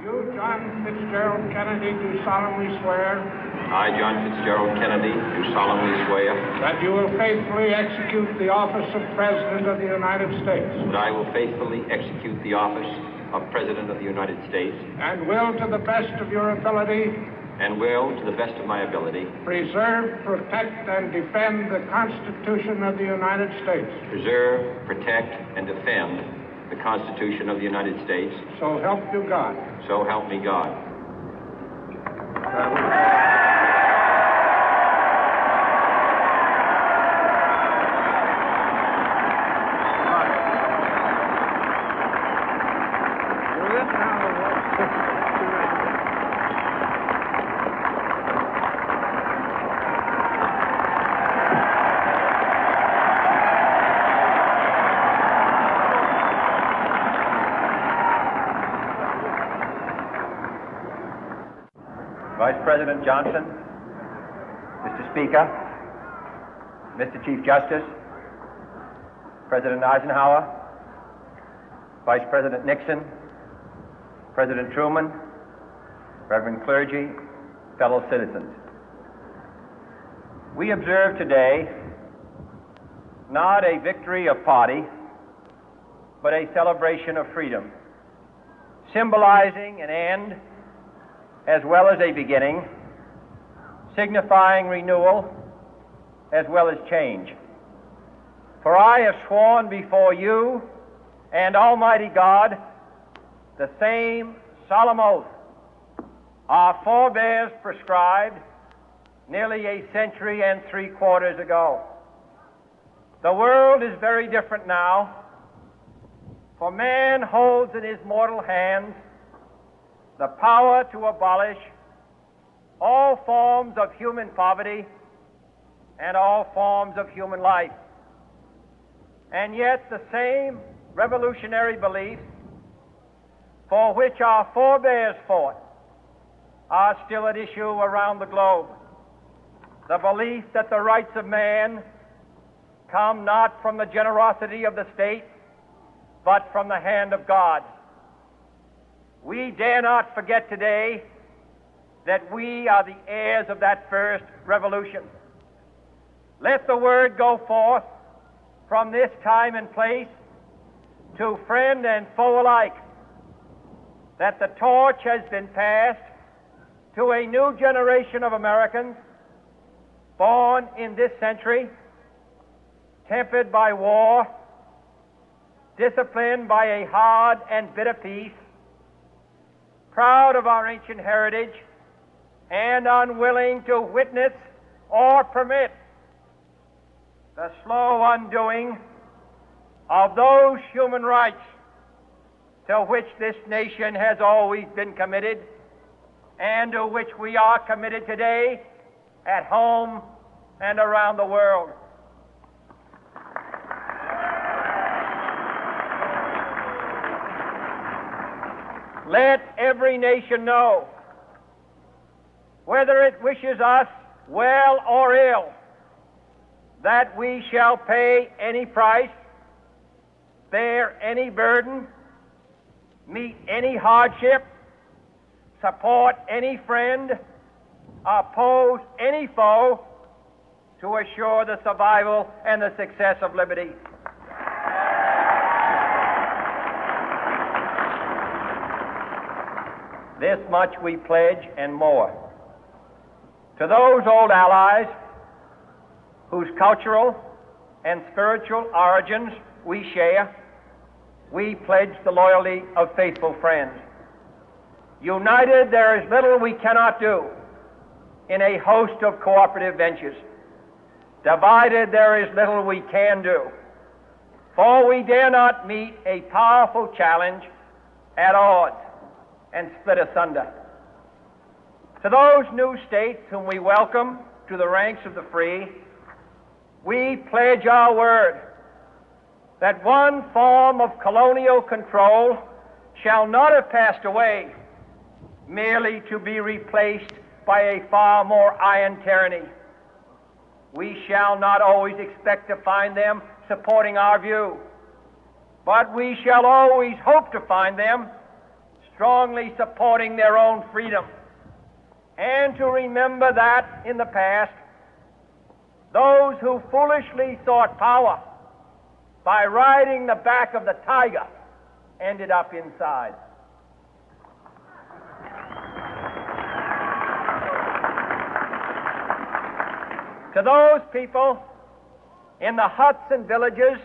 You, John Fitzgerald Kennedy, do solemnly swear I, John Fitzgerald Kennedy, do solemnly swear that you will faithfully execute the office of President of the United States that I will faithfully execute the office of President of the United States and will, to the best of your ability, and will, to the best of my ability, preserve, protect, and defend the Constitution of the United States. preserve, protect, and defend the Constitution of the United States. So help you God. So help me God. Vice President Johnson, Mr. Speaker, Mr. Chief Justice, President Eisenhower, Vice President Nixon, President Truman, Reverend clergy, fellow citizens. We observe today not a victory of party, but a celebration of freedom, symbolizing an end as well as a beginning, signifying renewal as well as change. For I have sworn before you and Almighty God the same solemn oath our forebears prescribed nearly a century and 3/4 ago. The world is very different now, for man holds in his mortal hands the power to abolish all forms of human poverty and all forms of human life. And yet the same revolutionary beliefs for which our forebears fought are still at issue around the globe. The belief that the rights of man come not from the generosity of the state, but from the hand of God. We dare not forget today that we are the heirs of that first revolution. Let the word go forth from this time and place to friend and foe alike that the torch has been passed to a new generation of Americans born in this century, tempered by war, disciplined by a hard and bitter peace, proud of our ancient heritage, and unwilling to witness or permit the slow undoing of those human rights to which this nation has always been committed and to which we are committed today at home and around the world. Let every nation know, whether it wishes us well or ill, that we shall pay any price, bear any burden, meet any hardship, support any friend, oppose any foe to assure the survival and the success of liberty. This much we pledge and more. To those old allies whose cultural and spiritual origins we share, we pledge the loyalty of faithful friends. United, there is little we cannot do in a host of cooperative ventures. Divided, there is little we can do, for we dare not meet a powerful challenge at odds and split asunder. To those new states whom we welcome to the ranks of the free, we pledge our word that one form of colonial control shall not have passed away, merely to be replaced by a far more iron tyranny. We shall not always expect to find them supporting our view, but we shall always hope to find them strongly supporting their own freedom, and to remember that in the past, those who foolishly sought power by riding the back of the tiger ended up inside. To those people in the huts and villages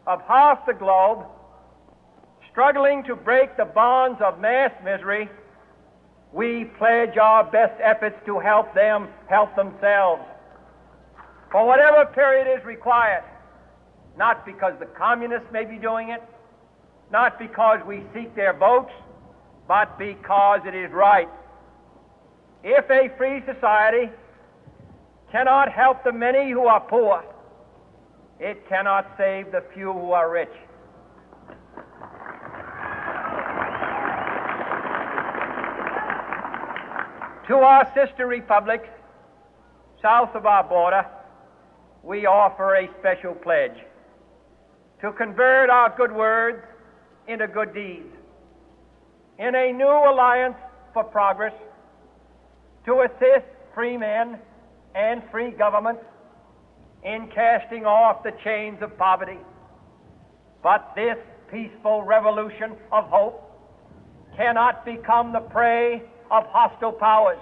of half the globe struggling to break the bonds of mass misery, we pledge our best efforts to help them help themselves for whatever period is required, not because the communists may be doing it, not because we seek their votes, but because it is right. If a free society cannot help the many who are poor, it cannot save the few who are rich. To our sister republics south of our border, we offer a special pledge to convert our good words into good deeds, in a new alliance for progress, to assist free men and free governments in casting off the chains of poverty. But this peaceful revolution of hope cannot become the prey of hostile powers.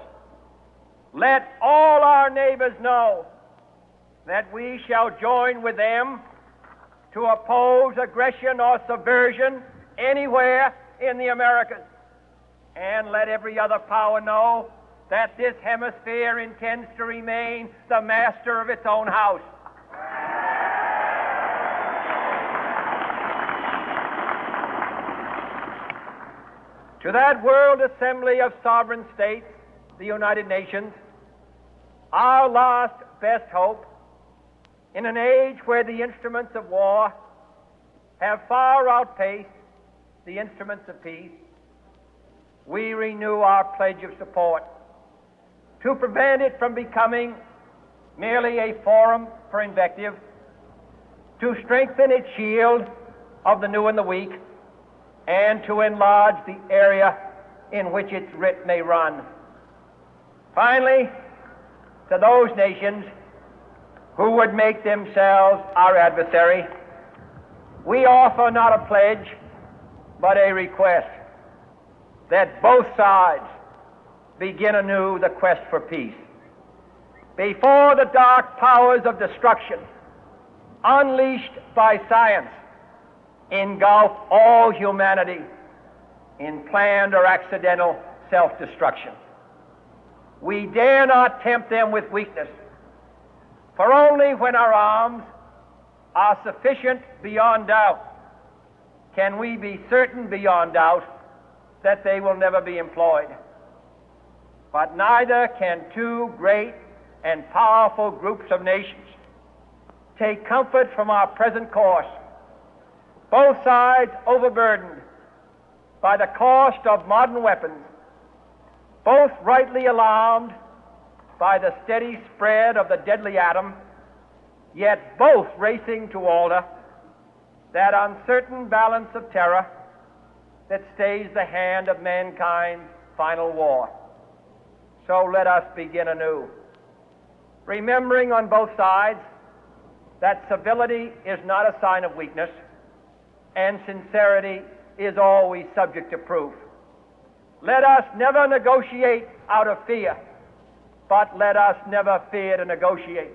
Let all our neighbors know that we shall join with them to oppose aggression or subversion anywhere in the Americas. And let every other power know that this hemisphere intends to remain the master of its own house. To that World Assembly of Sovereign States, the United Nations, our last best hope, in an age where the instruments of war have far outpaced the instruments of peace, we renew our pledge of support to prevent it from becoming merely a forum for invective, to strengthen its shield of the new and the weak, and to enlarge the area in which its writ may run. Finally, to those nations who would make themselves our adversary, we offer not a pledge, but a request that both sides begin anew the quest for peace. Before the dark powers of destruction, unleashed by science, engulf all humanity in planned or accidental self-destruction, we dare not tempt them with weakness, for only when our arms are sufficient beyond doubt can we be certain beyond doubt that they will never be employed. But neither can two great and powerful groups of nations take comfort from our present course, both sides overburdened by the cost of modern weapons, both rightly alarmed by the steady spread of the deadly atom, yet both racing to alter that uncertain balance of terror that stays the hand of mankind's final war. So let us begin anew, remembering on both sides that civility is not a sign of weakness, and sincerity is always subject to proof. Let us never negotiate out of fear, but let us never fear to negotiate.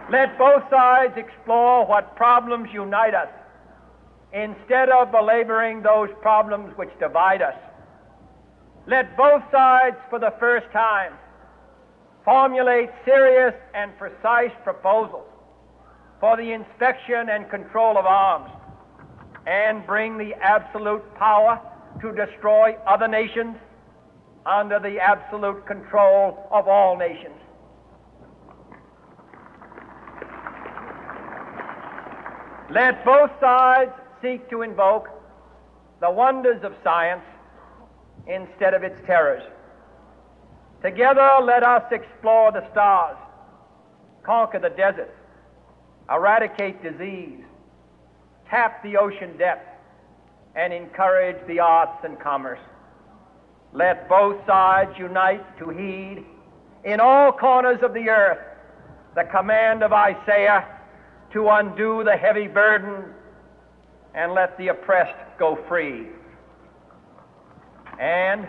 Let both sides explore what problems unite us, instead of belaboring those problems which divide us. Let both sides, for the first time, formulate serious and precise proposals for the inspection and control of arms, and bring the absolute power to destroy other nations under the absolute control of all nations. Let both sides seek to invoke the wonders of science instead of its terrors. Together, let us explore the stars, conquer the deserts, eradicate disease, tap the ocean depth, and encourage the arts and commerce. Let both sides unite to heed in all corners of the earth the command of Isaiah to undo the heavy burden and let the oppressed go free. And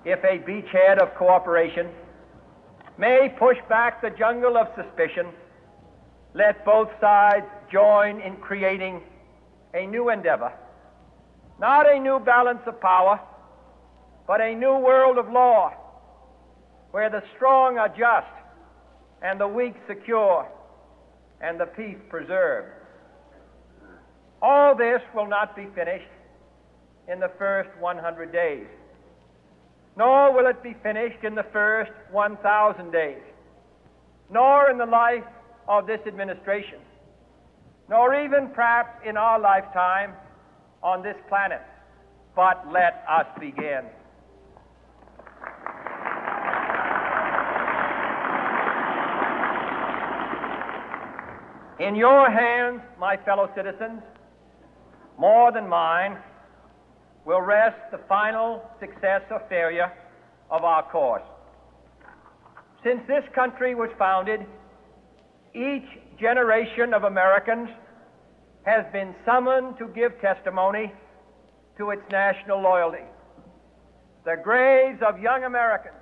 if a beachhead of cooperation may push back the jungle of suspicion, let both sides join in creating a new endeavor, not a new balance of power, but a new world of law, where the strong are just and the weak secure and the peace preserved. All this will not be finished in the first 100 days, nor will it be finished in the first 1,000 days, nor in the life of this administration, nor even perhaps in our lifetime on this planet. But let us begin. In your hands, my fellow citizens, more than mine, will rest the final success or failure of our course. Since this country was founded, each generation of Americans has been summoned to give testimony to its national loyalty. The graves of young Americans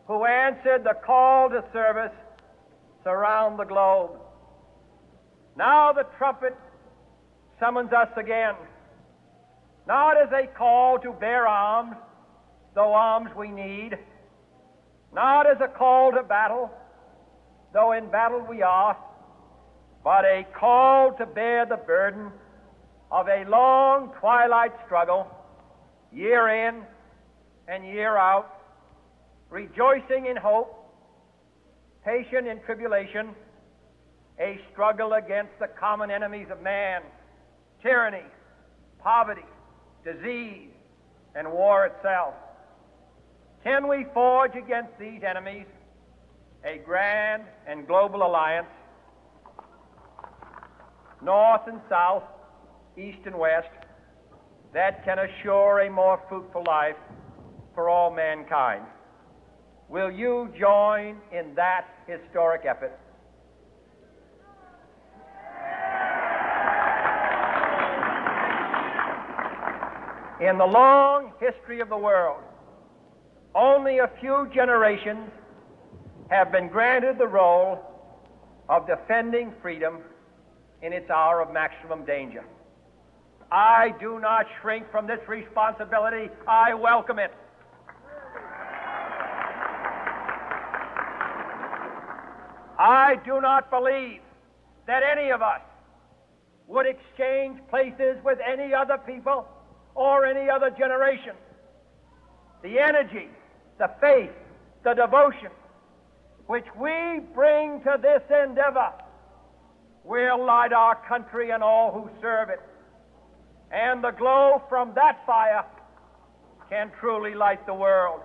who answered the call to service surround the globe. Now the trumpet summons us again, not as a call to bear arms, though arms we need, not as a call to battle, though in battle we are, but a call to bear the burden of a long twilight struggle, year in and year out, rejoicing in hope, patient in tribulation, a struggle against the common enemies of man, tyranny, poverty, disease, and war itself. Can we forge against these enemies a grand and global alliance, north and south, east and west, that can assure a more fruitful life for all mankind? Will you join in that historic effort? In the long history of the world, only a few generations have been granted the role of defending freedom in its hour of maximum danger. I do not shrink from this responsibility. I welcome it. I do not believe that any of us would exchange places with any other people or any other generation. The energy, the faith, the devotion which we bring to this endeavor will light our country and all who serve it. And the glow from that fire can truly light the world.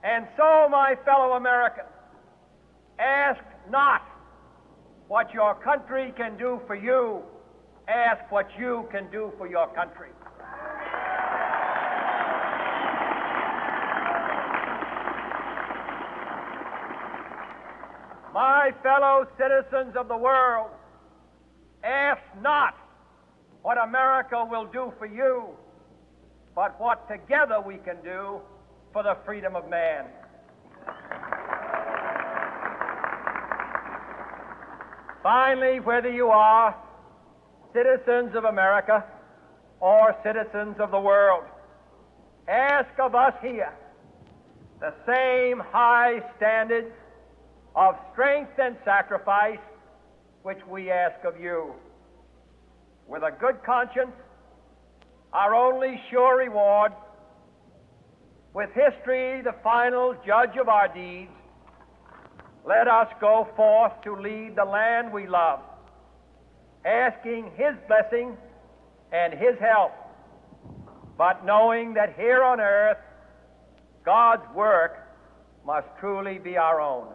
And so, my fellow Americans, ask not what your country can do for you. Ask what you can do for your country. My fellow citizens of the world, ask not what America will do for you, but what together we can do for the freedom of man. Finally, whether you are citizens of America or citizens of the world, ask of us here the same high standards of strength and sacrifice which we ask of you. With a good conscience, our only sure reward, with history the final judge of our deeds, let us go forth to lead the land we love, asking His blessing and His help, but knowing that here on earth God's work must truly be our own.